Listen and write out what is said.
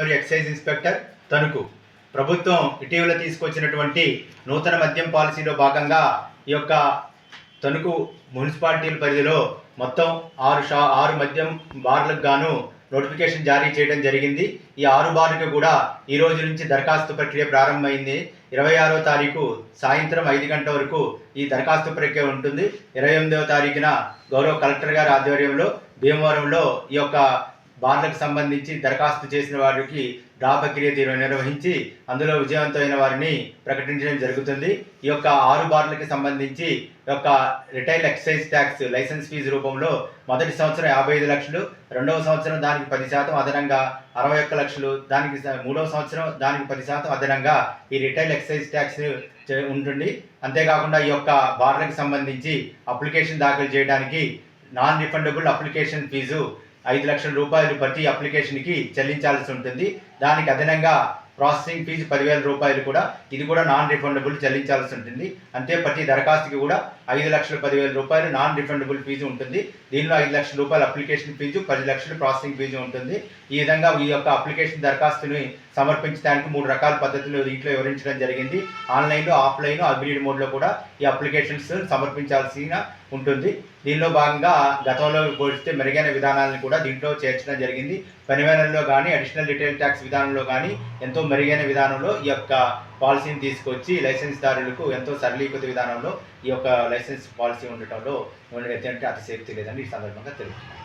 మరియు excise inspector Tanuku. ప్రభుత్వం ఇటీవల తీసుకొచ్చినటువంటి నూతన మద్యం పాలసీలో భాగంగా ఈ యొక్క తణుకు మున్సిపాలిటీల పరిధిలో మొత్తం 6 మద్యం బార్లకు గాను నోటిఫికేషన్ జారీ చేయడం జరిగింది. ఈ 6 బార్లకు కూడా ఈ రోజు నుంచి దరఖాస్తు ప్రక్రియ ప్రారంభమైంది. 26వ తారీఖు సాయంత్రం 5 గంటల వరకు ఈ దరఖాస్తు ప్రక్రియ ఉంటుంది. 28వ తారీఖున గౌరవ కలెక్టర్ గారి ఆధ్వర్యంలో భీమవరంలో ఈ యొక్క బార్లకు సంబంధించి దరఖాస్తు చేసిన వారికి డ్రా ప్రక్రియ నిర్వహించి అందులో విజయవంతమైన వారిని ప్రకటించడం జరుగుతుంది. ఈ యొక్క 6 బార్లకు సంబంధించి యొక్క retail excise tax license fee రూపంలో మొదటి సంవత్సరం 55 లక్షలు, రెండవ సంవత్సరం దానికి 10% అదనంగా 61 లక్షలు, దానికి మూడవ సంవత్సరం దానికి 10% అదనంగా ఈ రిటైల్ ఎక్సైజ్ ట్యాక్స్ ఉంటుంది. అంతేకాకుండా ఈ యొక్క బార్లకు సంబంధించి అప్లికేషన్ దాఖలు చేయడానికి నాన్ రిఫండబుల్ అప్లికేషన్ ఫీజు 5 లక్షల రూపాయలు ప్రతి అప్లికేషన్కి చెల్లించాల్సి ఉంటుంది. దానికి అదనంగా ప్రాసెసింగ్ ఫీజు 10,000 రూపాయలు కూడా ఇది కూడా నాన్ రిఫండబుల్ చెల్లించాల్సి ఉంటుంది. అంతే ప్రతి దరఖాస్తుకి కూడా 5,10,000 రూపాయలు నాన్ రిఫండబుల్ ఫీజు ఉంటుంది. దీనిలో 5 లక్షల రూపాయలు అప్లికేషన్ ఫీజు, 10 లక్షలు ప్రాసెసింగ్ ఫీజు ఉంటుంది. ఈ విధంగా ఈ యొక్క అప్లికేషన్ దరఖాస్తుని సమర్పించడానికి 3 రకాల పద్ధతులు దీంట్లో వివరించడం జరిగింది. ఆన్లైన్లో, ఆఫ్లైన్, హైబ్రిడ్ మోడ్లో కూడా ఈ అప్లికేషన్స్ సమర్పించాల్సిన ఉంటుంది. దీనిలో భాగంగా గతంలో పోలిస్తే మెరుగైన విధానాలను కూడా దీంట్లో చేర్చడం జరిగింది. పని వేళల్లో కానీ, అడిషనల్ రిటైల్ ట్యాక్స్ విధానంలో కానీ ఎంతో మెరుగైన విధానంలో ఈ యొక్క పాలసీని తీసుకొచ్చి లైసెన్స్దారులకు ఎంతో సరళీకృత విధానంలో ఈ యొక్క లైసెన్స్ పాలసీ ఉండటంలో ఎటువంటి అతిశయోక్తి లేదని ఈ సందర్భంగా తెలుపుతున్నాను.